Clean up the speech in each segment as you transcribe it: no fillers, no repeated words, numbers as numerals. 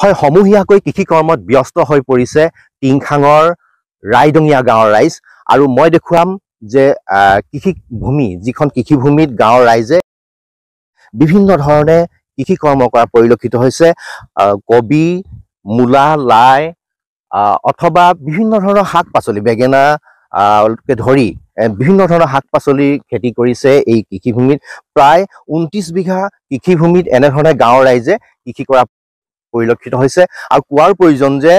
হয় সমূহীয়াকৈ কৃষি কৰ্মত ব্যস্ত হৈ পৰিছে টিংখাঙৰ ৰাইডঙীয়া গাঁৱৰ ৰাইজ আৰু মই দেখুৱাম যে কৃষি ভূমি যিখন কৃষি ভূমিত গাঁৱৰ ৰাইজে বিভিন্ন ধৰণে কৃষি কৰ্ম কৰা পৰিলক্ষিত হৈছে কবি মূলা লাই অথবা বিভিন্ন ধৰণৰ শাক পাচলি বেঙেনা কে ধৰি বিভিন্ন ধৰণৰ শাক পাচলি খেতি কৰিছে এই কৃষিভূমিত প্ৰায় ২৯ বিঘা কৃষিভূমিত এনেধৰণে গাঁৱৰ ৰাইজে কৃষি কৰা পৰিলক্ষিত হৈছে আৰু কোৱাৰ প্ৰয়োজন যে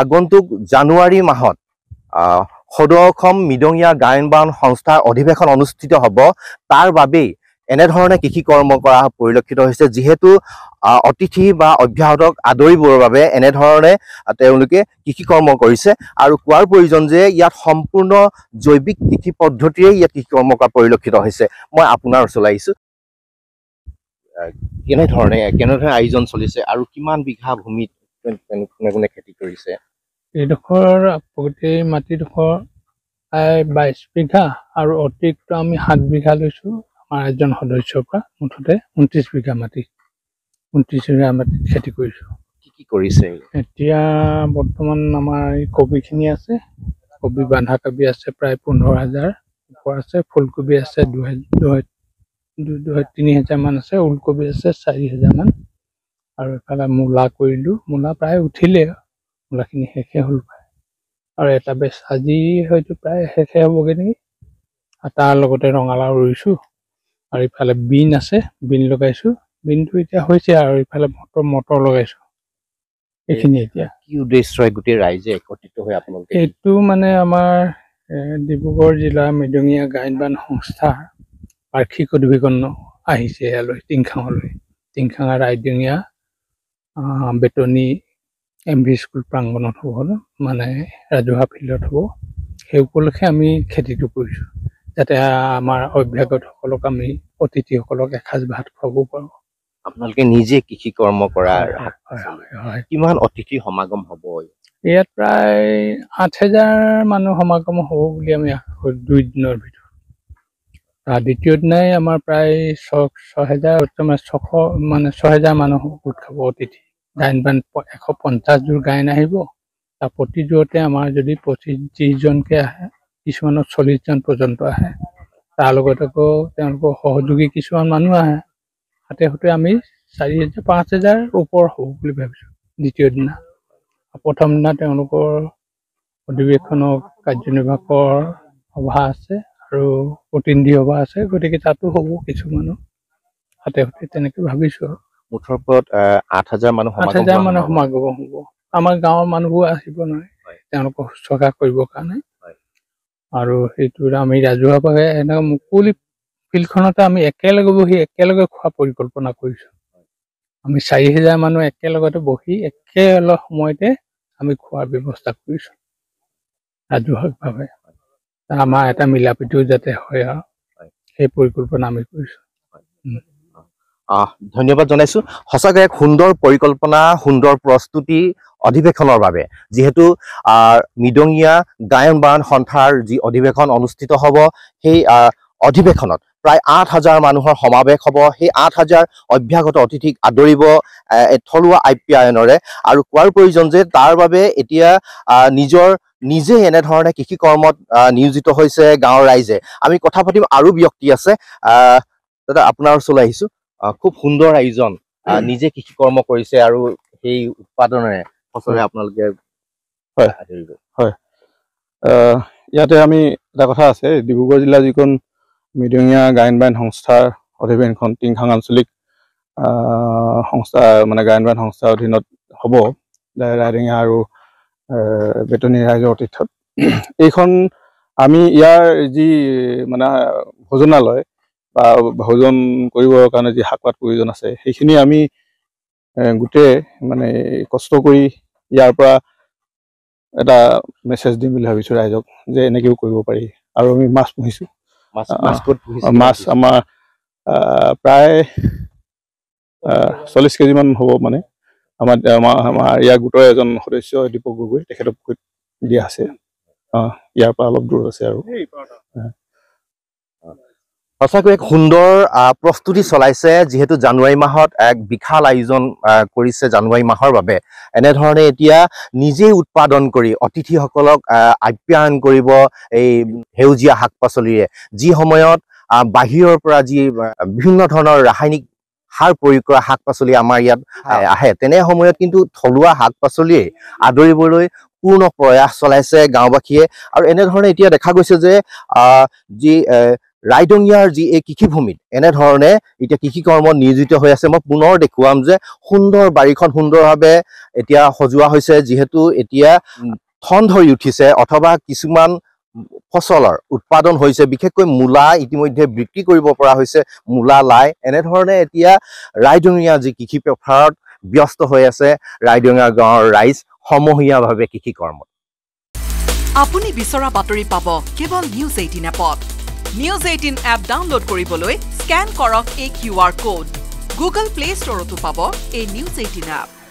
আগন্তুক জানুৱাৰী মাহত সদৌ অসম মৃদঙীয়া গায়ন বায়ন সংস্থাৰ অধিৱেশন অনুষ্ঠিত হ'ব তাৰ বাবেই এনেধৰণে কৃষি কৰ্ম কৰা পৰিলক্ষিত হৈছে যিহেতু অতিথি বা অভ্যাগতক আদৰিবৰ বাবে এনেধৰণে তেওঁলোকে কৃষি কৰ্ম কৰিছে আৰু কোৱাৰ প্ৰয়োজন যে ইয়াত সম্পূৰ্ণ জৈৱিক কৃষি পদ্ধতিৰে ইয়াত কৃষি কৰ্ম কৰা পৰিলক্ষিত হৈছে মই আপোনাৰ ওচৰলৈ আহিছোঁ কেনেধৰণে আয়োজন চলিছে আৰু কিমান বিঘা ভূমিত কোনে কোনে খেতি কৰিছে এইডোখৰ গোটেই মাটিডোখৰ প্ৰায় ২২ বিঘা আৰু অতিৰিক্ত আমি ৭ বিঘা লৈছোঁ আমাৰ এজন সদস্যৰ পৰা মুঠতে ২৯ বিঘা মাটি ২৯ বিঘা মাটিত খেতি কৰিছোঁ কি কৰিছে এতিয়া বৰ্তমান আমাৰ এই কবিখিনি আছে কবি বন্ধাকবি আছে প্ৰায় ১৫,০০০ ওপৰ আছে ফুলকবি আছে ২-৩,০০০ মান আছে ওলকবি আছে ৪,০০০ মান আৰু এফালে মূলা কৰিলোঁ মূলা প্ৰায় উঠিলে মূলাখিনি শেষে হ'ল আৰু এটা বেচ আজি হয়তো প্ৰায় শেষে হ'বগৈ নেকি আৰু তাৰ লগতে ৰঙালাও ৰুইছোঁ আৰু ইফালে বিন আছে বিন লগাইছোঁ বিনটো এতিয়া হৈছে আৰু ইফালে মটৰ লগাইছোঁ এইখিনি এতিয়া কি উদ্দেশ্যই গোটেই ৰাইজে একত্ৰিত হৈ আপোনালোকে এইটো মানে আমাৰ ডিব্ৰুগড় জিলা মৃদঙীয়া গায়ন বায়ন সংস্থাৰ বাৰ্ষিক অধিৱেশন আহিছে ইয়ালৈ টিংখাঙৰ ৰাইডঙীয়া বেতনী MV স্কুল প্ৰাংগণত হ'ব মানে ৰাজহুৱা ফিল্ডত হ'ব সেই উপলক্ষে আমি খেতিটো কৰিছোঁ যাতে আমাৰ অভ্যাগতসকলক আমি অতিথিসকলক এসাঁজ ভাত খুৱাব পাৰোঁ আপোনালোকে নিজে কৃষি কৰ্ম কৰাৰ হয় কিমান অতিথি সমাগম হ'ব ইয়াত প্ৰায় ৮,০০০ মানুহ সমাগম হ'ব বুলি আমি ২ দিনৰ ভিতৰত দ্বিতীয় দিনাই আমাৰ প্ৰায় ৬,০০০ মানুহ গোট খাব অতিথি গায়ন বায়ন ১৫০ যোৰ গায়ন আহিব তাৰ প্ৰতিযোৰতে আমাৰ যদি ২৫-৩০জনকৈ আহে কিছুমানত ৪০জন পৰ্যন্ত আহে তাৰ লগত আকৌ তেওঁলোকৰ সহযোগী কিছুমান মানুহ আহে হাতে আমি ৪,০০০-৫,০০০ ওপৰ হ'ব বুলি ভাবিছোঁ দ্বিতীয় দিনা প্ৰথম দিনা তেওঁলোকৰ অধিৱেশনৰ কাৰ্যনিৰ্বাহকৰ সভা আছে আৰু প্ৰতিনিধি সভা আছে গতিকে তাতো হ'ব কিছু মানুহ হাতে তেনেকৈ ভাবিছোঁ আৰু মুঠৰ ওপৰত ৮,০০০ মানুহ সমাগম হ'ব আমাৰ গাঁৱৰ মানুহবোৰ আহিব নহয় তেওঁলোকক শুশ্ৰূষা কৰিবৰ কাৰণে আৰু সেইটো আমি ৰাজহুৱাভাৱে এনেকৈ মুকলি ফিল্ডখনতে আমি একেলগে বহি একেলগে খোৱা পৰিকল্পনা কৰিছোঁ আমি ৪,০০০ মানুহ একেলগতে বহি একেলগ সময়তে আমি খোৱাৰ ব্যৱস্থা কৰিছোঁ ৰাজহুৱাভাৱে আমাৰ এটা মিলাপ্ৰীতিও যাতে হয় আৰু সেই পৰিকল্পনা আমি কৰিছোঁ ধন্যবাদ জনাইছোঁ সঁচাকৈ এক সুন্দৰ পৰিকল্পনা সুন্দৰ প্ৰস্তুতি অধিৱেশনৰ বাবে যিহেতু মৃদঙীয়া গায়ন বায়ন সন্থাৰ যি অধিৱেশন অনুষ্ঠিত হ'ব সেই অধিৱেশনত প্ৰায় ৮,০০০ মানুহৰ সমাৱেশ হ'ব সেই ৮,০০০ অভ্যাগত অতিথিক আদৰিব থলুৱা আপ্যায়নেৰে আৰু কোৱাৰ প্ৰয়োজন যে তাৰ বাবে এতিয়া নিজে এনেধৰণে কৃষি কৰ্মত নিয়োজিত হৈছে গাঁৱৰ ৰাইজে আমি কথা পাতিম আৰু ব্যক্তি আছে দাদা আপোনাৰ ওচৰলৈ আহিছোঁ খুব সুন্দৰ আয়োজন নিজে কৃষি কৰ্ম কৰিছে আৰু সেই উৎপাদনেৰে ফচলে আপোনালোকে হয় ইয়াতে আমি এটা কথা আছে ডিব্ৰুগড় জিলা যিখন মৃদঙীয়া গায়ন বায়ন সংস্থাৰ অধিৱেশনখন টিংখাং আঞ্চলিক সংস্থা মানে গায়ন বায়ন সংস্থাৰ অধীনত হ'ব ৰাইডঙীয়া আৰু বেতনী ৰাইজৰ অতিথ্যত এইখন আমি ইয়াৰ যি মানে ভোজনালয় বা ভোজন কৰিবৰ কাৰণে যি শাক পাত প্ৰয়োজন আছে সেইখিনি আমি গোটেই মানে কষ্ট কৰি ইয়াৰ পৰা এটা মেছেজ দিম বুলি ভাবিছোঁ ৰাইজক যে এনেকৈও কৰিব পাৰি আৰু আমি মাছ পুহিছোঁ মাছ আমাৰ প্ৰায় 40 কেজিমান হ'ব মানে আমাৰ ইয়াৰ গোটৰ এজন সদস্য দীপক গগৈ তেখেতক দিয়া আছে ইয়াৰ পৰা অলপ দূৰ আছে আৰু সঁচাকৈ এক সুন্দৰ প্ৰস্তুতি চলাইছে যিহেতু জানুৱাৰী মাহত এক বিশাল আয়োজন কৰিছে জানুৱাৰী মাহৰ বাবে এনেধৰণে এতিয়া নিজেই উৎপাদন কৰি অতিথিসকলক আপ্যায়ন কৰিব এই সেউজীয়া শাক পাচলিৰে যি সময়ত বাহিৰৰ পৰা যি বিভিন্ন ধৰণৰ ৰাসায়নিক সাৰ প্ৰয়োগ কৰা শাক পাচলি আমাৰ ইয়াত আহে তেনে সময়ত কিন্তু থলুৱা শাক পাচলিয়ে আদৰিবলৈ পূৰ্ণ প্ৰয়াস চলাইছে গাঁওবাসীয়ে আৰু এনেধৰণে এতিয়া দেখা গৈছে যে যি ৰাইডঙিয়াৰ যি এই কৃষিভূমিত এনেধৰণে এতিয়া কৃষি কৰ্মত নিয়োজিত হৈ আছে মই পুনৰ দেখুৱাম যে সুন্দৰ বাৰীখন সুন্দৰভাৱে এতিয়া সজোৱা হৈছে যিহেতু এতিয়া ঠন ধৰি উঠিছে অথবা কিছুমান ফচলৰ উৎপাদন হৈছে বিশেষকৈ মূলা ইতিমধ্যে বিক্ৰী কৰিব পৰা হৈছে মূলা লাই এনেধৰণে এতিয়া ৰাইডঙিয়া যি কৃষি পথাৰত ব্যস্ত হৈ আছে ৰাইডঙিয়া গাঁৱৰ ৰাইজ সমূহীয়াভাৱে কৃষি কৰ্মত আপুনি বিচৰা বাতৰি পাব কেৱল নিউজ 18 এপত নিউজ 18 এপ ডাউনলোড কৰিবলৈ স্ক্যান কৰক এই QR কোড গুগল প্লে ষ্টৰতো পাব এই নিউজ 18 এপ